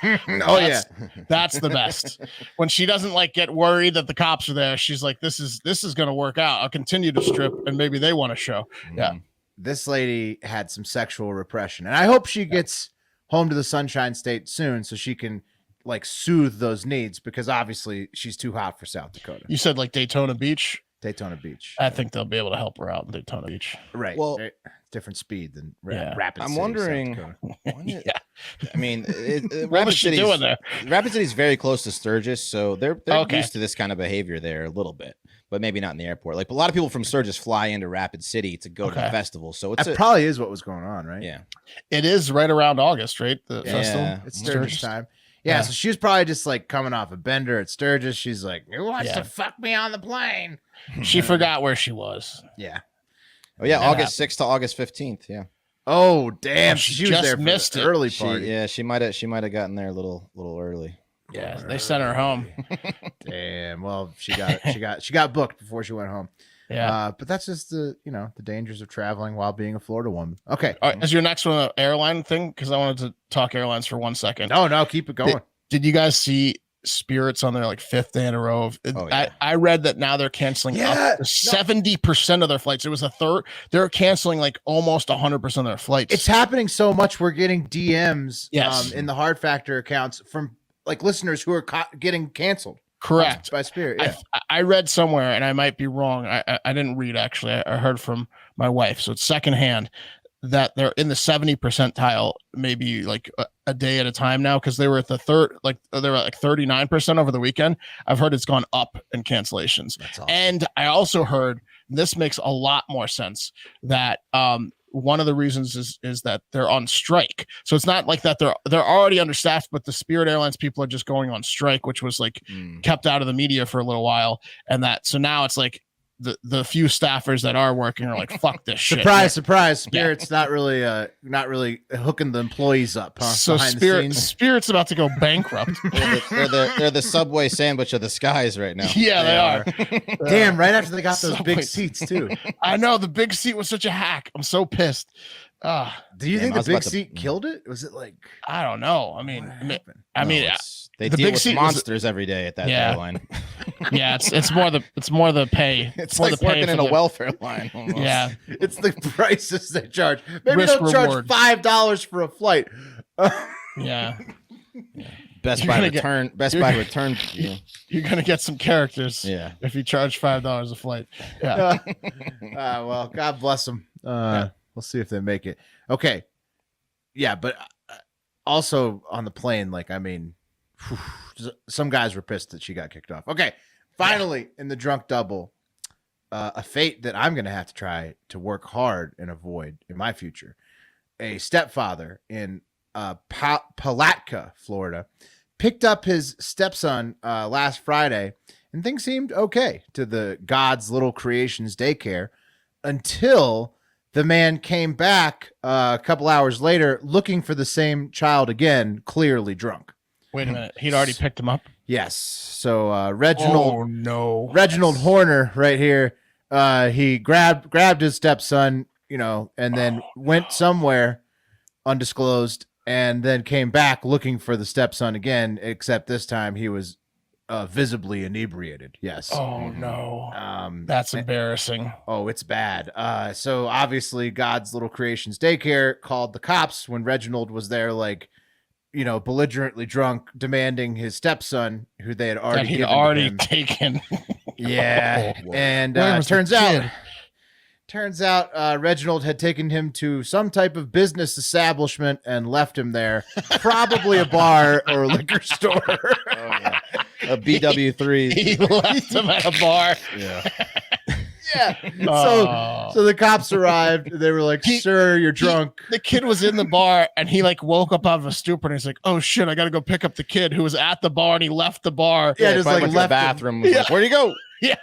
That's the best. When she doesn't get worried that the cops are there, she's like, "This is going to work out. I'll continue to strip, and maybe they want to show." Yeah, this lady had some sexual repression, and I hope she gets home to the Sunshine State soon, so she can like soothe those needs because obviously she's too hot for South Dakota. You said like Daytona Beach. Daytona Beach. I think they'll be able to help her out in Daytona Beach. Right. Well, different speed than Rapid City. I'm wondering. Yeah. I mean, what was she doing there? Rapid City is very close to Sturgis, so they're used to this kind of behavior there a little bit, but maybe not in the airport. Like a lot of people from Sturgis fly into Rapid City to go to the festival, so it probably is what was going on, right? Yeah, it is right around August, right? The festival. It's Sturgis time. Yeah, so she was probably just like coming off a bender at Sturgis. She's like, "Who wants to fuck me on the plane?" She forgot where she was. Yeah. Oh yeah, August 6th to August 15th. Yeah. Oh damn! She was just there for missed the early party. She might have gotten there a little early. Yeah, they sent her home. Damn. Well, she got booked before she went home. Yeah. But that's just the dangers of traveling while being a Florida woman. Okay. All right, is your next one an airline thing? Because I wanted to talk airlines for 1 second. No, keep it going. Did you guys see Spirit's on their like 5th day in a row? I read that now they're canceling up to 70% of their flights. It was a third. They're canceling like almost 100% of their flights. It's happening so much. We're getting DMs in the Hard Factor accounts from like listeners who are getting canceled. Correct. By Spirit. Yeah. I read somewhere, and I might be wrong. I didn't read actually. I heard from my wife, so it's secondhand, that they're in the 70 percentile, maybe like a day at a time now, because they were at the third, like they were like 39% over the weekend. I've heard it's gone up in cancellations. That's awesome. And I also heard, this makes a lot more sense, that one of the reasons is that they're on strike. So it's not like that they're already understaffed, but the Spirit Airlines people are just going on strike, which was like kept out of the media for a little while, and that so now it's like the few staffers that are working are like, fuck this shit. Surprise. Spirit's not really hooking the employees up, huh? So Spirit's about to go bankrupt. they're the Subway sandwich of the skies right now. Yeah, they are. Damn, right after they got those big seats too. I know, the big seat was such a hack. I'm so pissed. Do you think the big seat killed it? Was it like, I don't know. I mean, they deal with monsters every day at that airline. Yeah, it's more the pay. It's more like the working in a welfare line. Almost. Yeah, it's the prices they charge. Maybe they'll charge $5 for a flight. Yeah. Best Buy return. You're gonna get some characters. Yeah. If you charge $5 a flight. Yeah. Well, God bless them. We'll see if they make it. Okay. Yeah, but also on the plane, like, I mean, some guys were pissed that she got kicked off. Okay. Finally, in the drunk double, a fate that I'm going to have to try to work hard and avoid in my future. A stepfather in Palatka, Florida, picked up his stepson last Friday, and things seemed okay to the God's Little Creations daycare until the man came back a couple hours later looking for the same child again, clearly drunk. Wait a minute. He'd already picked him up? Yes. So Reginald. Oh, no. Reginald Horner right here. He grabbed his stepson, and then went somewhere undisclosed, and then came back looking for the stepson again, except this time he was visibly inebriated. Yes. Oh no. That's embarrassing. Oh, it's bad. So obviously God's Little Creations daycare called the cops when Reginald was there, like, belligerently drunk, demanding his stepson, who they had already taken. Yeah. And turns out Reginald had taken him to some type of business establishment and left him there, probably a bar or a liquor store. Oh, yeah. A BW3. He left him at a bar. Yeah. Yeah. So the cops arrived. They were like, "Sir, you're drunk." The kid was in the bar, and he like woke up out of a stupor, and he's like, "Oh shit, I got to go pick up the kid who was at the bar," and he left the bar. Yeah, just like left the bathroom. Like, where'd he go? Yeah,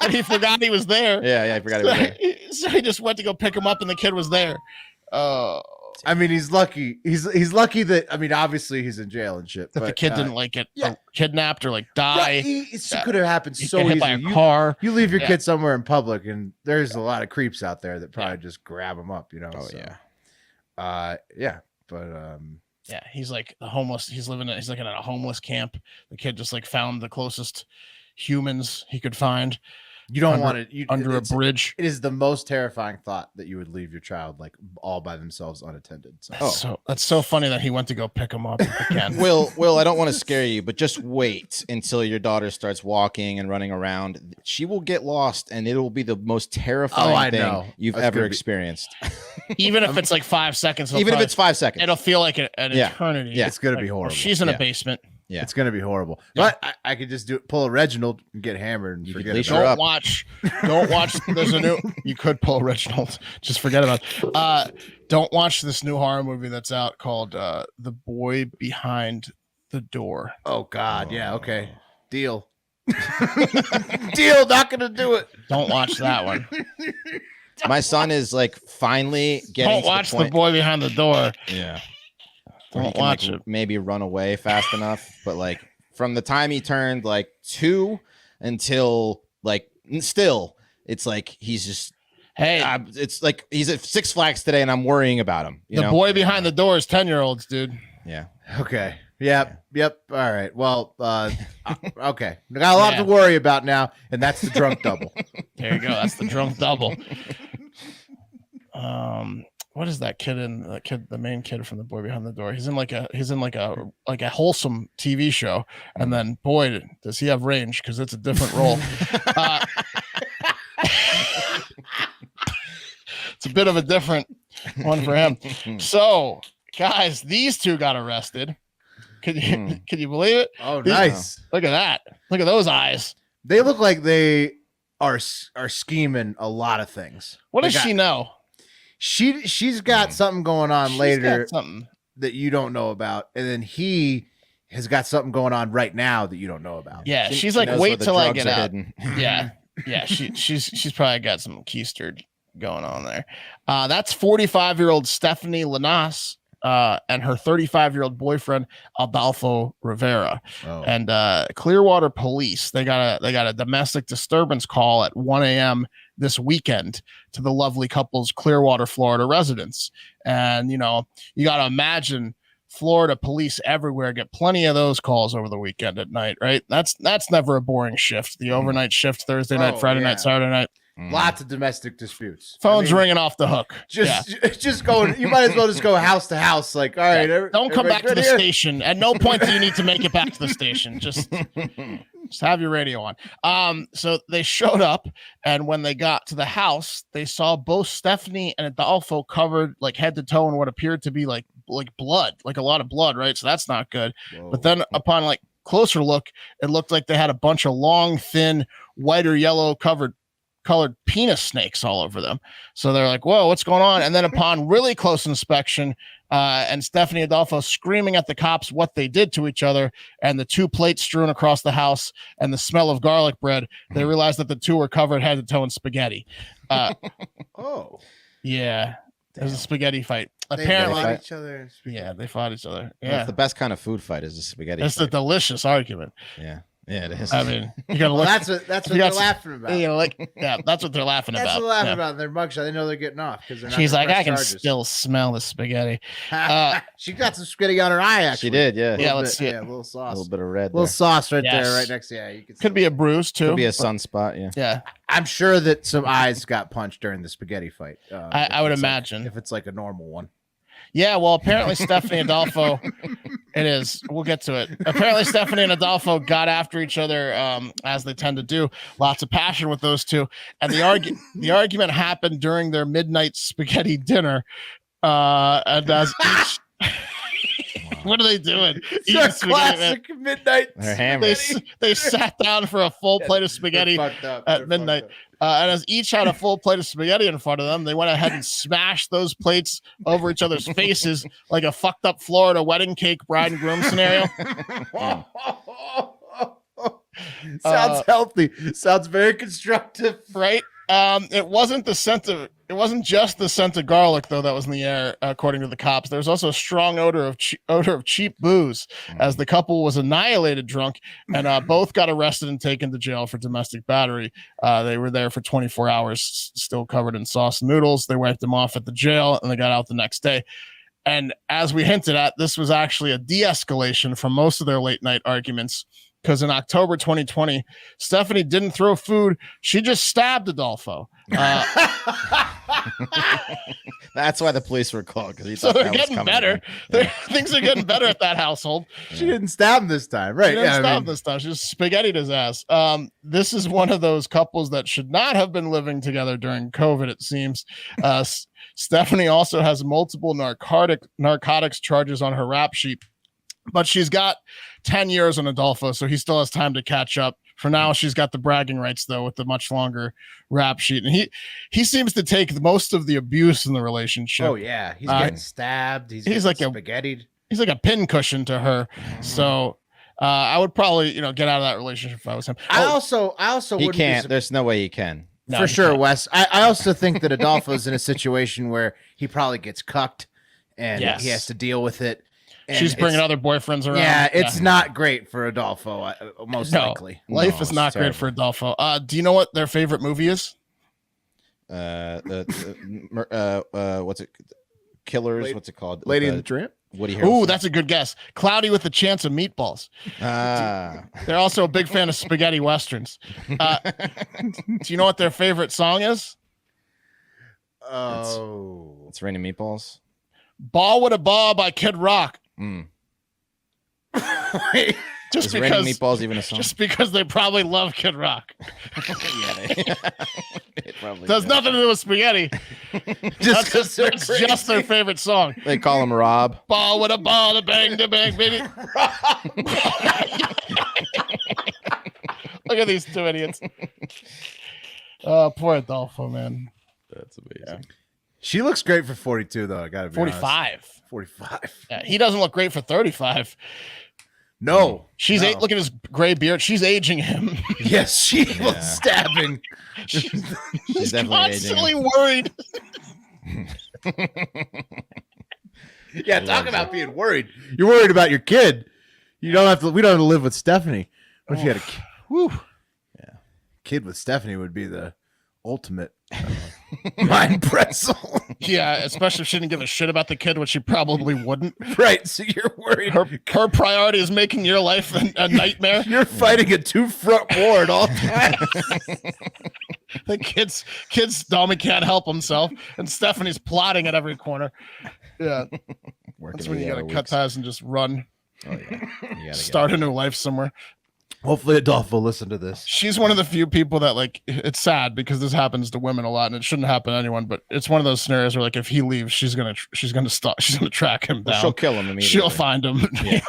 and he forgot he was there. Yeah, I forgot he was there. So he just went to go pick him up, and the kid was there. I mean, he's lucky. He's lucky that, I mean, obviously he's in jail and shit. But the kid didn't like get kidnapped or like die. It could have happened so easily. By a car. You leave your kid somewhere in public, and there's a lot of creeps out there that probably just grab him up. Oh so. Yeah. But yeah, he's like the homeless. He's living in a homeless camp. The kid just like found the closest humans he could find. You don't want it under a bridge. It is the most terrifying thought that you would leave your child like all by themselves unattended. So that's so funny that he went to go pick him up again. Will, I don't want to scare you, but just wait until your daughter starts walking and running around. She will get lost, and it will be the most terrifying thing you've ever experienced. Even if it's like 5 seconds. Even if it's 5 seconds. It'll feel like an eternity. Yeah, it's going to be horrible. She's in a basement. Yeah, it's gonna be horrible. Yeah. But I could just pull a Reginald and get hammered and forget about it. Don't watch. There's a new. You could pull a Reginald. Just forget about it. Don't watch this new horror movie that's out called The Boy Behind the Door. Oh God, yeah, okay, deal. Deal. Not gonna do it. Don't watch that one. My son is like finally getting. Don't watch The Boy Behind the Door. Yeah. Don't watch it. Maybe run away fast enough, but like from the time he turned like 2 until like still, it's like he's just it's like he's at Six Flags today, and I'm worrying about him. The Boy Behind the Door is 10-year-olds, dude. Yeah. Okay. Yep. All right. Well, okay. We got a lot to worry about now, and that's the drunk double. There you go. That's the drunk double. What is that kid in the main kid from The Boy Behind the Door? He's in like a wholesome TV show, and then boy does he have range because it's a different role. It's a bit of a different one for him. So guys, these two got arrested. Can you believe it? Oh, nice. Look at that. Look at those eyes. They look like they are scheming a lot of things. What does she know? She's got something going on later that you don't know about, and then he has got something going on right now that you don't know about. Yeah, she's like, wait till I get out. Yeah. She's probably got some keistered going on there. That's 45-year-old Stephanie Lanas and her 35-year-old boyfriend Adolfo Rivera. And Clearwater police, they got a domestic disturbance call at 1 a.m. this weekend to the lovely couple's Clearwater, Florida residence. And you got to imagine Florida police everywhere get plenty of those calls over the weekend at night, right? That's never a boring shift. The overnight shift, Thursday night, Friday night, Saturday night. Lots of domestic disputes. Phone's ringing off the hook. Just going. You might as well just go house to house. Like, all right, don't come back to the station. At no point do you need to make it back to the station. Just have your radio on. So they showed up, and when they got to the house, they saw both Stephanie and Adolfo covered like head to toe in what appeared to be like blood, like a lot of blood, right? So that's not good. Whoa. But then upon like closer look, it looked like they had a bunch of long, thin, white or yellow colored penis snakes all over them. So they're like, whoa, what's going on? And then upon really close inspection, and Stephanie Adolfo screaming at the cops what they did to each other, and the 2 plates strewn across the house and the smell of garlic bread, they realized that the 2 were covered head to toe in spaghetti. Oh. Yeah. It was a spaghetti fight. Apparently, they fought each other. Yeah, they fought each other. Yeah, it's the best kind of food fight is a spaghetti. That's a delicious argument. Yeah, it is. I mean, you gotta look. That's what they're laughing about. That's what they're laughing about. That's what they're laughing about in their mugshot. They know they're getting off because they're not. She's like, I can still smell the spaghetti. She got some spaghetti on her eye. Actually, she did. Yeah. Yeah. Let's see it. Yeah, a little sauce. A little bit of red. A little sauce right there, right next to you. You could be a bruise too. Could be a sunspot. Yeah. Yeah. I'm sure that some eyes got punched during the spaghetti fight. I would imagine if it's like a normal one. Yeah, well, apparently Stephanie and Adolfo, it is. We'll get to it. Apparently Stephanie and Adolfo got after each other, as they tend to do. Lots of passion with those two. And the argument happened during their midnight spaghetti dinner. And as each... What are they doing? It's a classic midnight. They sat down for a full plate of spaghetti at midnight. And as each had a full plate of spaghetti in front of them, they went ahead and smashed those plates over each other's faces like a fucked up Florida wedding cake bride and groom scenario. Sounds healthy. Sounds very constructive. Right? It wasn't just the scent of garlic though that was in the air, according to the cops. There was also a strong odor of cheap booze, as the couple was annihilated drunk, and both got arrested and taken to jail for domestic battery. They were there for 24 hours, still covered in sauce and noodles. They wiped them off at the jail, and they got out the next day. And as we hinted at, this was actually a de-escalation from most of their late night arguments. because in October 2020, Stephanie didn't throw food. She just stabbed Adolfo. That's why the police were called. So they're getting better. Things are getting better at that household. She didn't stab him this time, right? She didn't stab him this time. She just spaghettied his ass. This is one of those couples that should not have been living together during COVID, it seems. Stephanie also has multiple narcotics charges on her rap sheet, but she's got 10 years on Adolfo, so he still has time to catch up. For now, she's got the bragging rights, though, with the much longer rap sheet. And he seems to take most of the abuse in the relationship. Oh, yeah. He's getting stabbed. He's like spaghettied. He's like a pincushion to her. So I would probably, get out of that relationship if I was him. I also he can't. There's no way he can. No, for sure, Wes. I also think that Adolfo's in a situation where he probably gets cucked and he has to deal with it. And she's bringing other boyfriends around. Yeah, it's not great for Adolfo, most likely. Life is not great for Adolfo. Do you know what their favorite movie is? What's it? Killers. What's it called? Lady and the Tramp. Woody Harrelson. Ooh, that's a good guess. Cloudy with a Chance of Meatballs. They're also a big fan of spaghetti westerns. Do you know what their favorite song is? Oh, it's Raining Meatballs. Ball with a Ball by Kid Rock. Just is because Raining Meatballs even a song? Just because they probably love Kid Rock. It probably does nothing to do with spaghetti. Just because it's just their favorite song. They call him Rob. Ball with a ball to bang, baby. Look at these two idiots. Poor Adolfo, man. That's amazing. Yeah. She looks great for 42, though. I gotta be 45. Honest. 45. Yeah, he doesn't look great for 35. No, she's look at his gray beard. She's aging him. Yes, she was stabbing. She's constantly worried. Yeah, talk about being worried. You're worried about your kid. You don't have to. We don't have to live with Stephanie. What if you had a kid? Woo. Yeah, kid with Stephanie would be the ultimate mind pretzel. Yeah, especially if she didn't give a shit about the kid, which she probably wouldn't. Right, so you're worried. Her priority is making your life a nightmare. You're fighting a two-front war at all times. The kid's dumb and can't help himself, and Stephanie's plotting at every corner. Yeah, that's when you gotta cut ties and just run. Oh yeah, you gotta start a new life somewhere. Hopefully Adolfo will listen to this. She's one of the few people that, like, it's sad because this happens to women a lot and it shouldn't happen to anyone, but it's one of those scenarios where, like, if he leaves, she's gonna track him down. She'll kill him immediately. She'll find him. Yeah.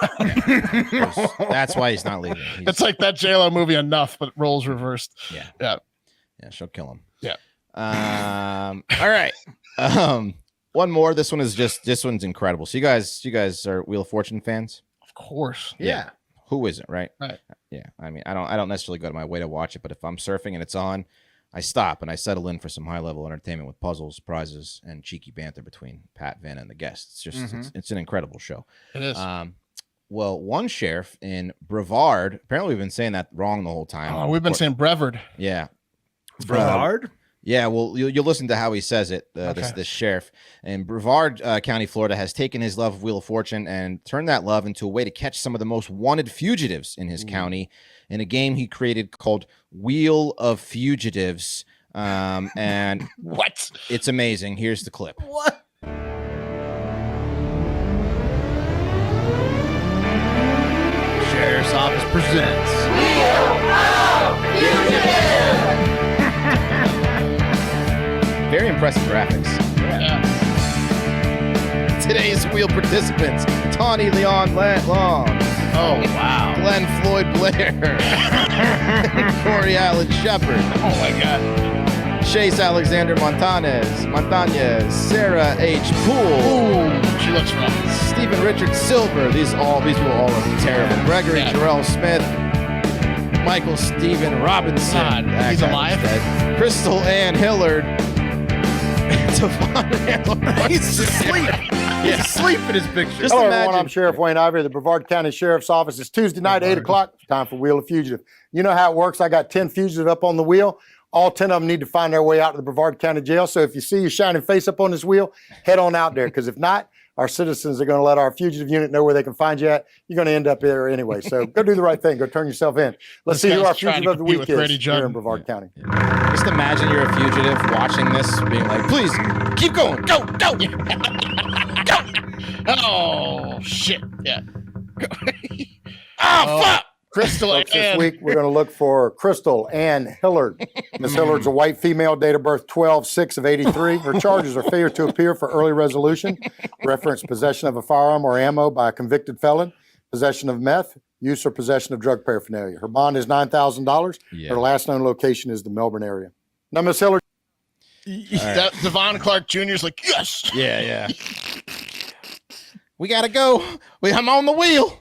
That's why he's not leaving. It's like that J-Lo movie Enough, but roles reversed. Yeah, she'll kill him. Yeah. All right. One more. This one's incredible. So you guys are Wheel of Fortune fans? Of course. Yeah. Who isn't, right? Right. Yeah. I mean, I don't necessarily go to my way to watch it, but if I'm surfing and it's on, I stop and I settle in for some high level entertainment with puzzles, prizes, and cheeky banter between Pat, Vanna, and the guests. It's just it's an incredible show. It is. Well, one sheriff in Brevard, apparently we've been saying that wrong the whole time. Oh, we've been saying Brevard. Yeah. Brevard? Yeah, well, you'll listen to how he says it, this sheriff. And Brevard County, Florida, has taken his love of Wheel of Fortune and turned that love into a way to catch some of the most wanted fugitives in his county in a game he created called Wheel of Fugitives. And what? It's amazing. Here's the clip. What? Sheriff's Office presents Wheel of Fugitives! Very impressive graphics. Yeah. Today's wheel participants: Tawny Leon Long. Oh, wow. Glenn Floyd Blair. Corey Allen Shepard. Oh, my God. Chase Alexander Montañez. Sarah H. Poole. Ooh, she looks rough. Stephen Richard Silver. These people all are terrible. Gregory Jarrell Smith. Michael Stephen Robinson. God, he's alive. Crystal Ann Hillard. He's asleep. He's asleep in his picture. Hello, everyone. I'm Sheriff Wayne Ivory of the Brevard County Sheriff's Office. It's Tuesday night, 8 o'clock. It's time for Wheel of Fugitive. You know how it works. I got 10 fugitives up on the wheel. All 10 of them need to find their way out to the Brevard County Jail. So if you see your shining face up on this wheel, head on out there. Because if not, our citizens are going to let our fugitive unit know where they can find you at, you're going to end up there anyway. So go do the right thing. Go turn yourself in. Let's see who our fugitive of the week is here in Brevard County. Just imagine you're a fugitive watching this, being like, please, keep going. Go, go. Go. Oh, shit. Yeah. Fuck. Crystal Ann. This week, we're going to look for Crystal Ann Hillard. Miss Hillard's a white female, date of birth 12/6/83. Her charges are failure to appear for early resolution, reference possession of a firearm or ammo by a convicted felon, possession of meth, use or possession of drug paraphernalia. Her bond is $9,000. Her last known location is the Melbourne area. Now, Miss Hillard. Devon Clark Jr. is like, yes. Yeah. We got to go. I'm on the wheel.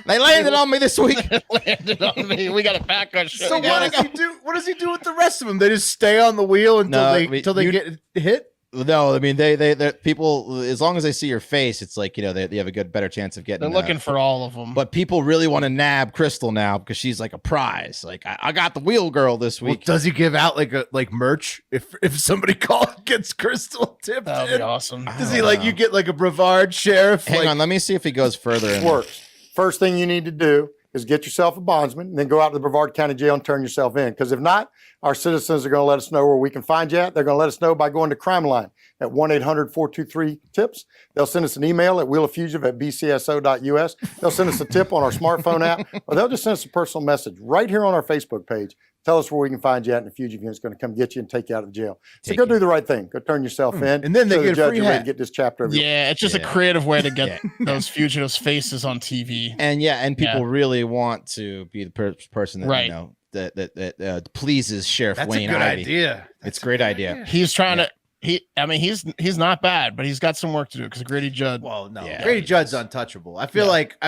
They landed on me this week. Landed on me. We got to pack our shit. So what does he do? What does he do with the rest of them? They just stay on the wheel until they get hit. No, I mean they people, as long as they see your face, it's like, you know, they have a better chance of getting. They're looking for all of them. But people really want to nab Crystal now because she's like a prize. Like I got the wheel girl this week. Well, does he give out like merch if somebody gets Crystal tipped? That'd be awesome. Does he you get like a Brevard sheriff? Hang on, let me see if he goes further. It works. First thing you need to do is get yourself a bondsman and then go out to the Brevard County Jail and turn yourself in. Because if not, our citizens are going to let us know where we can find you at. They're going to let us know by going to Crime Line at 1-800-423-TIPS. They'll send us an email at wheeloffugitive@bcso.us. They'll send us a tip on our smartphone app, or they'll just send us a personal message right here on our Facebook page. Tell us where we can find you at, and the fugitive unit's going to come get you and take you out of jail. So go do the right thing. Go turn yourself in. And then they get the a free judge ready to hat. get this chapter. Yeah, it's just a creative way to get those fugitives' faces on TV. And people really want to be the person that you know that pleases Sheriff Wayne Ivey. Idea. It's a great idea. He's trying to. He's not bad, but he's got some work to do because Grady Judd. Well, no, Grady Judd's untouchable. I feel like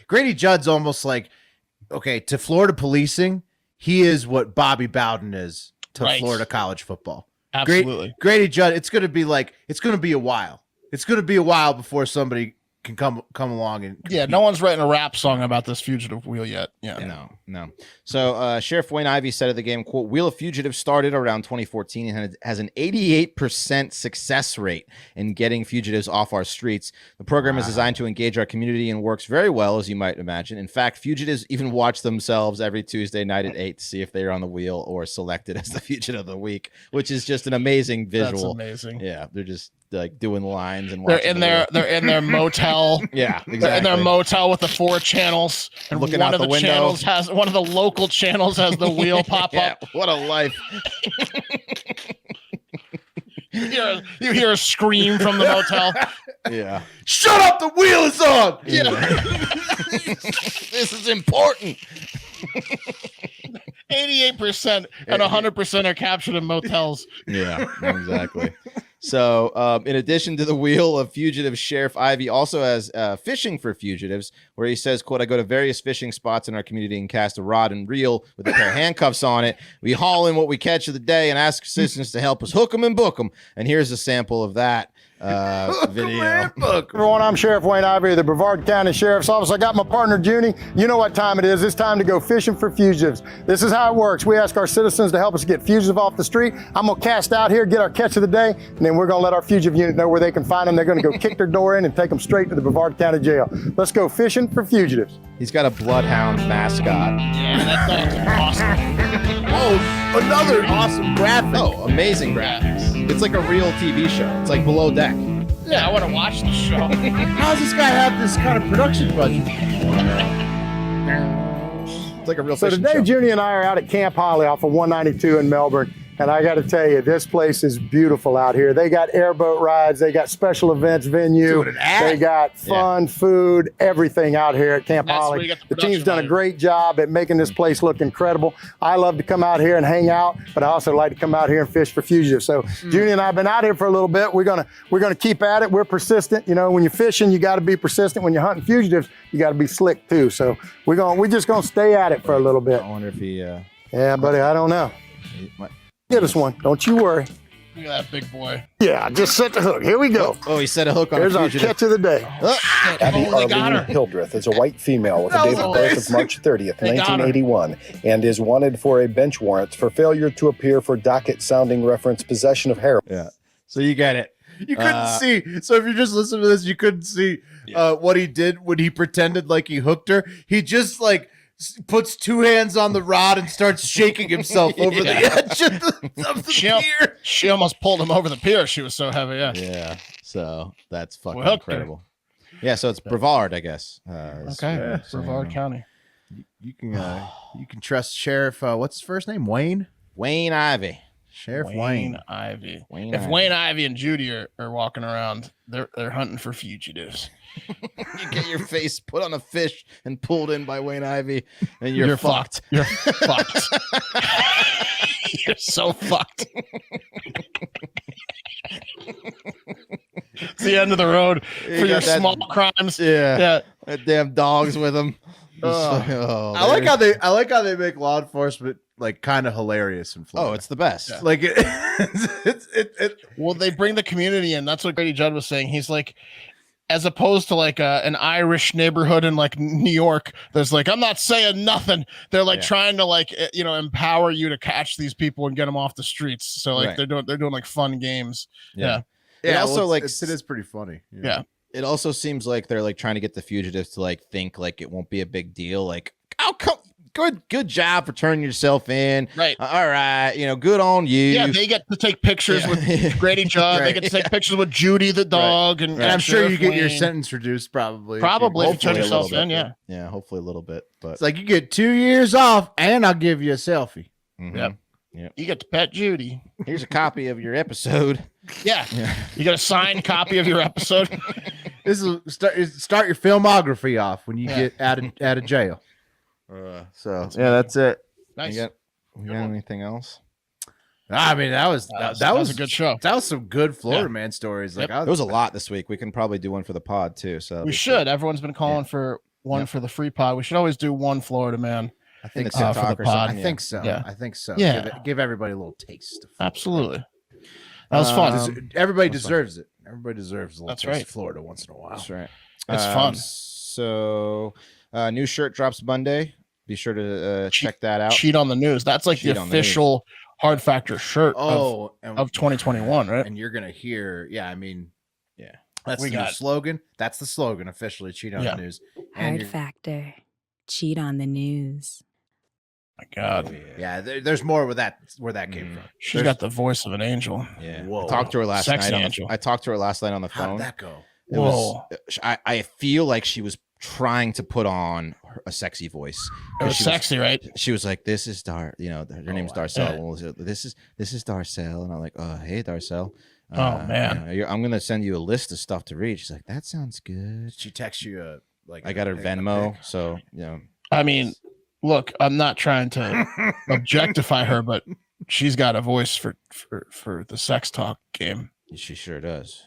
Grady Judd's almost like, okay, to Florida policing, he is what Bobby Bowden is to Florida college football. Absolutely, Grady Judd. It's going to be a while. It's going to be a while before somebody can come along and compete. No one's writing a rap song about this fugitive wheel yet. No. So Sheriff Wayne Ivey said of the game, quote, Wheel of Fugitives started around 2014 and has an 88% success rate in getting fugitives off our streets. The program is designed to engage our community and works very well, as you might imagine. In fact, fugitives even watch themselves every Tuesday night at 8 to see if they're on the wheel or selected as the fugitive of the week, which is just an amazing visual. That's amazing. Yeah, they're just like doing lines and they're in their motel. Yeah, exactly. They're in their motel with the 4 channels, and looking one out of the window. channels has one of the local channels has the wheel pop up. What a life! You hear a scream from the motel. Yeah. Shut up! The wheel is on. Yeah. This is important. 88% and 100% are captured in motels. Yeah, exactly. So, in addition to the Wheel of Fugitives, Sheriff Ivey also has Fishing for Fugitives, where he says, quote, I go to various fishing spots in our community and cast a rod and reel with a pair of handcuffs on it. We haul in what we catch of the day and ask citizens to help us hook them and book them. And here's a sample of that video. Everyone, I'm Sheriff Wayne Ivey of the Brevard County Sheriff's Office. I got my partner, Junie. You know what time it is. It's time to go fishing for fugitives. This is how it works. We ask our citizens to help us get fugitives off the street. I'm going to cast out here, get our catch of the day, and then we're going to let our fugitive unit know where they can find them. They're going to go kick their door in and take them straight to the Brevard County Jail. Let's go fishing for fugitives. He's got a bloodhound mascot. Yeah, that's awesome. Oh, another awesome graphic. Oh, amazing graphics. It's like a real TV show. It's like Below Deck. Yeah, I want to watch the show. How does this guy have this kind of production budget? It's like a real So fishing today, show. Junie and I are out at Camp Holly off of 192 in Melbourne. And I got to tell you, this place is beautiful out here. They got airboat rides. They got special events venue. They got fun, food, everything out here at Camp Holly. The team's done a great job at making this place look incredible. I love to come out here and hang out, but I also like to come out here and fish for fugitives. So Junie and I have been out here for a little bit. We're gonna keep at it. We're persistent. You know, when you're fishing, you got to be persistent. When you're hunting fugitives, you got to be slick too. So we're just gonna stay at it for a little bit. I wonder if he. Yeah, buddy, I don't know. Get us one. Don't you worry. Look at that big boy. Yeah, just set the hook. Here we go. Oh, he set a hook on Here's a our fugitive. catch of the day. Abby Arlene Hildreth is a white female with a date of birth of March 30th, 1981, and is wanted for a bench warrant for failure to appear for docket sounding reference possession of heroin. Yeah. So you get it. You couldn't see. So if you're just listening to this, you couldn't see what he did when he pretended like he hooked her. He just like puts two hands on the rod and starts shaking himself over the edge of the pier. She almost pulled him over the pier. She was so heavy. Yeah. So that's fucking incredible. Yeah. So it's Brevard, I guess. Okay. Brevard County. You can trust Sheriff. What's his first name? Wayne Ivey. Sheriff Wayne Ivey. Wayne Ivey and Judy are walking around, they're hunting for fugitives. You get your face put on a fish and pulled in by Wayne Ivey, and you're fucked. You're fucked. You're so fucked. It's the end of the road for your small crimes. Yeah. That damn dogs with them. I like how they make law enforcement like kind of hilarious in Florida. Oh, it's the best. Yeah. Like well, they bring the community in. That's what Grady Judd was saying. He's like, as opposed to like an Irish neighborhood in like New York, there's like, I'm not saying nothing. They're like trying to like, empower you to catch these people and get them off the streets. So like they're doing like fun games. Yeah. It also well, like it is pretty funny. Yeah. It also seems like they're like trying to get the fugitives to like think like it won't be a big deal. Like, oh, good job for turning yourself in. Right. All right. Good on you. Yeah. They get to take pictures with Grady Judd. They get to take pictures with Judy the dog, and I'm sure you get your Wayne. sentence reduced probably. Probably if you turn yourself in. Yeah. Yeah. Hopefully a little bit, but it's like you get 2 years off, and I'll give you a selfie. Mm-hmm. Yep. You get to pet Judy. Here's a copy of your episode. Yeah. You got a signed copy of your episode. This is start your filmography off when you get out of jail. That's it. Nice. You got anything else? I mean, that was a good show. That was some good Florida man stories. Like there was a lot this week. We can probably do one for the pod too. So we should. Everyone's been calling for one for the free pod. We should always do one Florida man. I think for the pod. I think so. Yeah. I think so. Yeah. Give everybody a little taste. Absolutely. That was fun. Everybody deserves it. Everybody deserves a little taste of right. Florida once in a while. That's right. It's fun. So, new shirt drops Monday. Be sure to check that out. Cheat on the News. That's like the official Hard Factor shirt of 2021, right? And you're gonna hear, that's We the got slogan. That's the slogan officially. Cheat on the News. Hard Factor. Cheat on the News. My God. Yeah, there's more where that came from. She's got the voice of an angel. Yeah. Whoa. I talked to her last Sexy night. angel. I talked to her last night on the phone. How'd that go? Whoa. I feel like she was trying to put on a sexy voice. It was sexy, right? She was like, "This is her name's Darcel. This is Darcel," and I'm like, "Oh, hey, Darcel. Oh man, I'm gonna send you a list of stuff to read." She's like, "That sounds good." She texts you I got her Venmo, so I mean, look, I'm not trying to objectify her, but she's got a voice for the sex talk game. She sure does.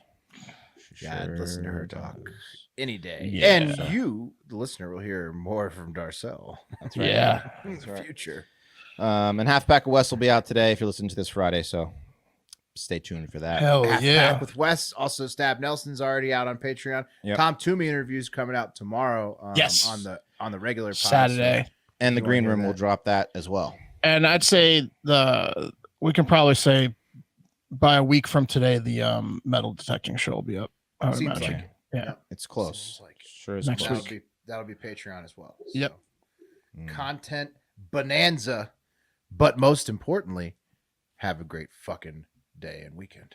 I'd listen to her talk any day. Yeah. And you, the listener, will hear more from Darcel. That's right. Yeah. In the future. And Half Pack of West will be out today if you're listening to this Friday, so stay tuned for that. Hell Half yeah. Pack with Wes. Also, Stab Nelson's already out on Patreon. Yep. Tom Toomey interviews coming out tomorrow. Yes. On the regular pod, Saturday. And the Green Room will drop that as well. And I'd say we can probably say by a week from today, the metal detecting show will be up. I would Seems imagine. like it. Yeah. It's close. Sure is Next close. week. That'll be Patreon as well. Yep. Content bonanza, but most importantly, have a great fucking day and weekend.